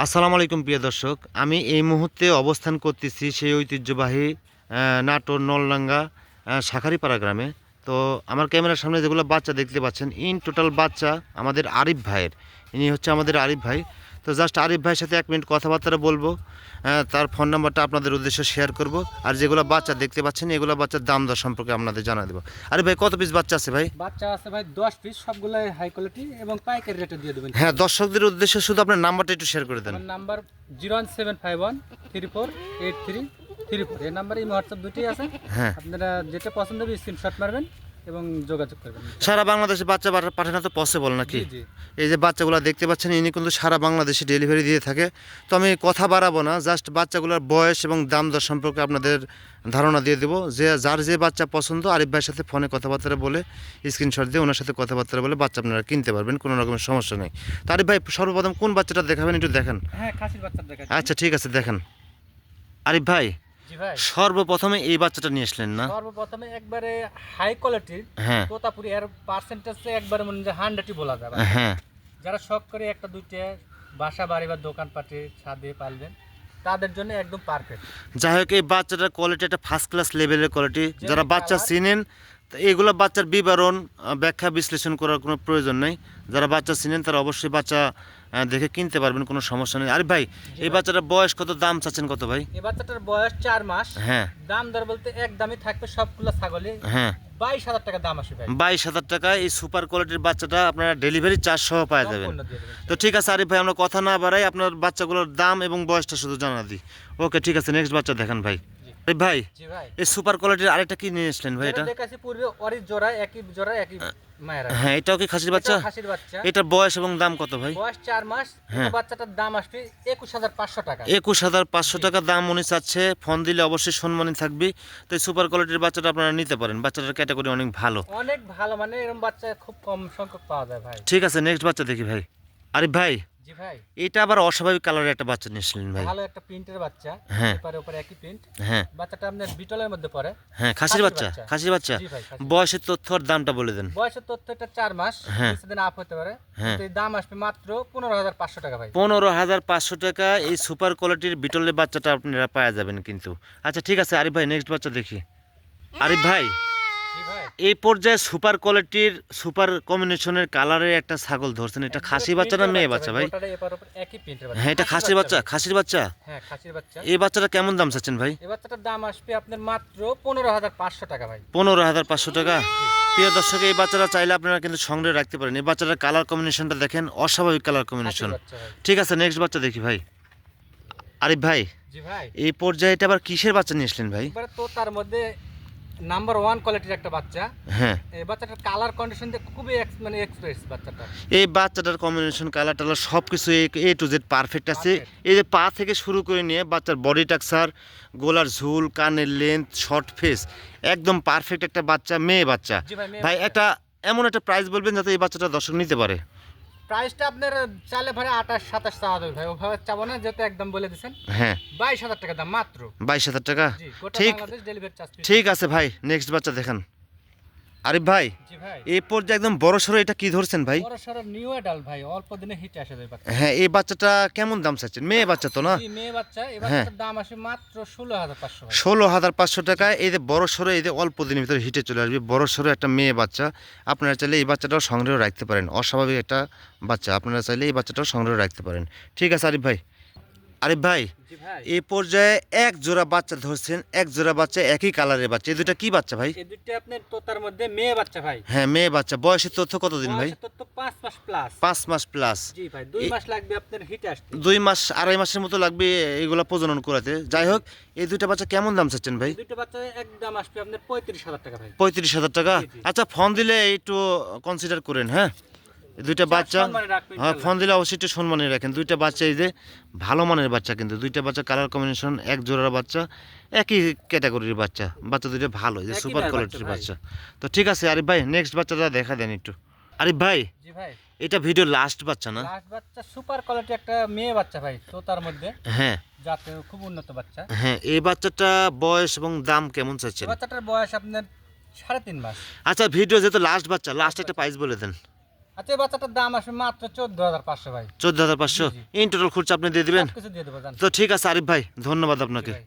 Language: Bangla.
আসসালামু আলাইকুম প্রিয় দর্শক, আমি এই মুহূর্তে অবস্থান করতেছি সেই ঐতিহ্যবাহী নাটোর নলডাঙ্গা শাঁখারীপাড়া গ্রামে। তো আমার ক্যামেরার সামনে যেগুলো বাচ্চা দেখতে পাচ্ছেন, ইন টোটাল বাচ্চা আমাদের আরিফ ভাইয়ের। ইনি হচ্ছে আমাদের আরিফ ভাই। তো জাস্ট আরিফ ভাইয়ের সাথে 1 মিনিট কথাবার্তা বলবো, তার ফোন নাম্বারটা আপনাদের উদ্দেশ্যে শেয়ার করব। আর যেগুলো বাচ্চা দেখতে পাচ্ছেন এগুলো বাচ্চার দাম দর সম্পর্কে আপনাদের জানা দেবো। আরিফ ভাই, কত পিস বাচ্চা আছে ভাই? বাচ্চা আছে ভাই 10 পিস, সবগুলো হাই কোয়ালিটি এবং পাইকারি রেটে দিয়ে দেবেন। হ্যাঁ, দর্শকদের উদ্দেশ্যে শুধু আপনার নাম্বারটা একটু শেয়ার করে দেন। আমার নাম্বার 01751348334। এই নাম্বারে হোয়াটসঅ্যাপ দুটোই আছে। হ্যাঁ, আপনারা যেটা পছন্দ হবে স্ক্রিনশট মারবেন এবং যোগাযোগ করবেন। সারা বাংলাদেশে বাচ্চা পাঠানো তো পসিবল নাকি? জি জি। এই যে বাচ্চাগুলো দেখতে পাচ্ছেন, ইনি কিন্তু সারা বাংলাদেশে ডেলিভারি দিয়ে থাকে। তো আমি কথা বাড়াবো না, জাস্ট বাচ্চাগুলোর বয়স এবং দাম দর সম্পর্কে আপনাদের ধারণা দিয়ে দেবো। যে যার যে বাচ্চা পছন্দ, আরিফ ভাইয়ের সাথে ফোনে কথাবার্তা বলে, স্ক্রিনশট দিয়ে ওনার সাথে কথাবার্তা বলে বাচ্চা আপনারা কিনতে পারবেন, কোনো রকমের সমস্যা নেই। তো আরিফ ভাই, সর্বপ্রথম কোন বাচ্চাটা দেখাবেন একটু দেখেন। হ্যাঁ, খাসির বাচ্চা দেখা। আচ্ছা, ঠিক আছে, দেখেন। আরিফ ভাই, জি ভাই। সর্বপ্রথমে এই বাচ্চাটা নিয়ে আসলেন না? সর্বপ্রথমে একবারে হাই কোয়ালিটির হ্যাঁ তোতাপুরি, এর পার্সেন্টেজে একবারে মনে হয় 100ই বলা যাবে। হ্যাঁ, যারা শখ করে একটা দুইটা বাসা বাড়ি বা দোকানপাটে ছাদে পালবেন, তাদের জন্য একদম পারফেক্ট। যাই হোক, এই বাচ্চাটার কোয়ালিটি একটা ফার্স্ট ক্লাস লেভেলের কোয়ালিটি। যে যারা বাচ্চা কালার- চিনেন, তো এগুলো বাচ্চার বিবরণ ব্যাখ্যা বিশ্লেষণ করার কোনো প্রয়োজন নেই। যারা বাচ্চা চিনেন তারা অবশ্যই বাচ্চা দেখে কিনতে পারবেন, কোনো সমস্যা নেই। আরে ভাই, এই বাচ্চাটার বয়স কত, দাম চাচ্ছেন কত ভাই? এই বাচ্চাটার বয়স 4 মাস। হ্যাঁ দাম দর বলতে একদমই থাকবে সবগুলো ছাগলে হ্যাঁ, 22,000 টাকা দাম আসবে ভাই। 22,000 টাকা এই সুপার কোয়ালিটির বাচ্চাটা আপনারা ডেলিভারি চার্জ সহ পাওয়া যাবেন। সম্পূর্ণ দিয়ে দেবেন। তো ঠিক আছে আরিফ ভাই, আমরা কথা না বাড়াই, আপনার বাচ্চাগুলোর দাম এবং বয়সটা শুধু জানা দিই। ওকে, ঠিক আছে, নেক্সট বাচ্চা দেখান ভাই। জি। আরিফ ভাই, জি ভাই। এই সুপার কোয়ালিটির আরেকটা কি নিয়ে এসলেন ভাই? এটা দেখাচ্ছি পূর্বে ওরই জোড়া, একই জোড়া একই মায়ের। হ্যাঁ, এটাও কি খাসির বাচ্চা? এটাও খাসির বাচ্চা। এটার বয়স এবং দাম কত ভাই? বয়স 4 মাস। হ্যাঁ। এই বাচ্চাটার দাম আসবে 21,500 টাকা। 21,500 টাকা দাম উনি চাচ্ছে। ফোন দিলে অবশ্যই সম্মানী থাকবে। তো এই সুপার কোয়ালিটির বাচ্চাটা আপনারা নিতে পারেন, বাচ্চাটার ক্যাটাগরি অনেক ভালো। অনেক ভালো, মানে এরকম বাচ্চা খুব কম সংখ্যক পাওয়া যায় ভাই। ঠিক আছে, নেক্সট বাচ্চা দেখি ভাই। আরিফ ভাই, জি ভাই। এটা আবার অস্বাভাবিক কালারের একটা বাচ্চা নিয়েছিলেন ভাই। ভালো একটা প্রিন্টের বাচ্চা। হ্যাঁ। উপরে একই প্রিন্ট। হ্যাঁ বাচ্চাটা আপনার বিটলের মধ্যে পড়ে। হ্যাঁ, খাসির বাচ্চা। খাসির বাচ্চা, জি ভাই, খাসি। বয়সের তথ্য আর দামটা বলে দেন। বয়সের তথ্য এটা 4 মাস। হ্যাঁ। কিছুদিন আপ হতে পারে। হ্যাঁ। কিন্তু এই দাম আসবে মাত্র 15,500 টাকা ভাই। 15,500 টাকা এই সুপার কোয়ালিটির বিটলের বাচ্চাটা আপনারা পাওয়া যাবেন কিন্তু। আচ্ছা ঠিক আছে আরিফ ভাই, নেক্সট বাচ্চা দেখি। আরিফ ভাই, জি ভাই। এই পর্যায়ে সুপার কোয়ালিটির সুপার কম্বিনেশনের কালারের একটা ছাগল ধরছেন, এটা খাসি বাচ্চা না মেয়ে বাচ্চা ভাই? গোটাটা এপার ওপর একই প্রিন্টের বাচ্চা। হ্যাঁ, এটা খাসির বাচ্চা। ভাই। খাসির বাচ্চা। হ্যাঁ, খাসির বাচ্চা। এই বাচ্চাটা কেমন দাম চাচ্ছেন ভাই? এই বাচ্চাটার দাম আসবে আপনার মাত্র 15,500 টাকা ভাই। 15,500 টাকা। প্রিয় দর্শক, এই বাচ্চাটা চাইলে আপনারা কিন্তু সংগ্রহে রাখতে পারেন। এই বাচ্চাটার কালার কম্বিনেশনটা দেখেন, অস্বাভাবিক কালার কম্বিনেশন। খাসির বাচ্চা ভাই। ঠিক আছে, নেক্সট বাচ্চা দেখি ভাই। আরিফ ভাই, জি ভাই। এই পর্যায়ে এটা আবার কিসের বাচ্চা নিয়ে আসলেন ভাই? এবারে তো তার মধ্যে নাম্বার 1 কোয়ালিটির একটা বাচ্চা। হ্যাঁ, এই বাচ্চাটার কালার কন্ডিশন খুবই মানে এক্সপ্রেস বাচ্চাটা। এই বাচ্চাটার কম্বিনেশন, কালার টালার সব কিছু এ টু জেড পারফেক্ট আছে। Perfect। এই যে পা থেকে শুরু করে নিয়ে বাচ্চার বডি টাক্সার, গোলার ঝুল, কানের লেন্থ, শর্ট ফেস, একদম পারফেক্ট একটা বাচ্চা, মেয়ে বাচ্চা। জি ভাই, মেয়ে ভাই, বাচ্চা। একটা এমন একটা প্রাইস বলবেন যাতে এই বাচ্চাটা দর্শক নিতে পারে। প্রাইসটা আপনার চাইলে ভাই 28-27 চাওয়া যাবে ভাই, ওভাবে চাবো না, যেহেতু একদম বলে দিয়েছেন। হ্যাঁ, 22,000 টাকা দাম মাত্র। 22,000 টাকা। জি, গোটা ঠিক বাংলাদেশ ডেলিভারি চার্জ ফ্রি। ঠিক আছে ভাই, নেক্সট বাচ্চা দেখান। আরিফ ভাই, জি ভাই। এই পর্যায়ে একদম বড় সড়ো এটা কি ধরছেন ভাই? বড় সরো নিউ অ্যাডাল্ট ভাই, অল্প দিনে হিট আসে যায় বাচ্চা। হ্যাঁ, এই বাচ্চাটা কেমন দাম চাচ্ছেন? মেয়ে বাচ্চা তো না? জি, মেয়ে বাচ্চা। এই হ্যাঁ। বাচ্চাটার দাম আসে মাত্র 16,500 ভাই। 16,500 টাকা। এই যে বড় সড়ো, এই যে অল্প দিনের ভিতরে হিটে চলে আসবে বড় সড়ো একটা মেয়ে বাচ্চা। আপনারা চাইলে এই বাচ্চাটাও সংগ্রহ রাখতে পারেন, অস্বাভাবিক একটা বাচ্চা। আপনারা চাইলে এই বাচ্চাটাও সংগ্রহ রাখতে পারেন। ঠিক আছে আরিফ ভাই। আরিফ ভাই, জি ভাই। এই পর্যায়ে এক জোড়া বাচ্চা ধরছেন, এক জোড়া বাচ্চা একই কালারের বাচ্চা। এই দুটা কি বাচ্চা ভাই? এই দুইটা আপনার তোতার মধ্যে মেয়ে বাচ্চা ভাই। হ্যাঁ, মেয়ে বাচ্চা। বয়সের তথ্য কতদিন ভাই? বয়সের তো 5 মাস প্লাস। 5 মাস প্লাস। জি ভাই, 2 মাস লাগবে আপনার হিট আসতে। 2 মাস, 2.5 মাসের মতো লাগবে এগুলা প্রজনন করাতে। যাই হোক, এই দুইটা বাচ্চা কেমন দাম চাচ্ছেন ভাই? এই দুইটা বাচ্চা একদম আসবে আপনার 35,000 টাকা ভাই। 35,000 টাকা। জি, জি। আচ্ছা, ফোন দিলে একটু কনসিডার করেন। হ্যাঁ, এই দুইটা বাচ্চা, সম্মানে রাখবেন হ্যাঁ, ইনশাআল্লাহ। ফোন দিলে অবশ্যই একটু সম্মানে রাখেন। দুইটা বাচ্চা এই যে ভালো মানের বাচ্চা, কিন্তু দুইটা বাচ্চা কালার কম্বিনেশন, এক জোড়ার বাচ্চা, একই ক্যাটাগরির বাচ্চা। বাচ্চা দুইটা ভালো, এই যে একই সুপার গায়ের কোয়ালিটির বাচ্চা বাচ্চা। তো ঠিক আছে আরিফ ভাই, নেক্সট বাচ্চাটা দেখা দেন একটু। আরিফ ভাই, জি ভাই। এটা ভিডিও লাস্ট বাচ্চা না? লাস্ট বাচ্চা সুপার কোয়ালিটি একটা মেয়ে বাচ্চা ভাই, তোতার মধ্যে হ্যাঁ যাতে খুব উন্নত বাচ্চা। হ্যাঁ, এই বাচ্চাটা বয়স এবং দাম কেমন এই চাচ্ছেন? বাচ্চাটার বয়স আপনার 3.5 মাস। আচ্ছা, ভিডিও যেহেতু লাস্ট বাচ্চা, লাস্ট একটা প্রাইস বলে দেন। আচ্ছা এই বাচ্চাটার দাম আসবে মাত্র 14,500 ভাই। 14,500 জি, জি। ইন টোটাল খরচ আপনি দিয়ে দিবেন। সবকিছু দিয়ে দেবো জান। তো ঠিক আছে আরিফ ভাই, ধন্যবাদ আপনাকে। জি ভাই।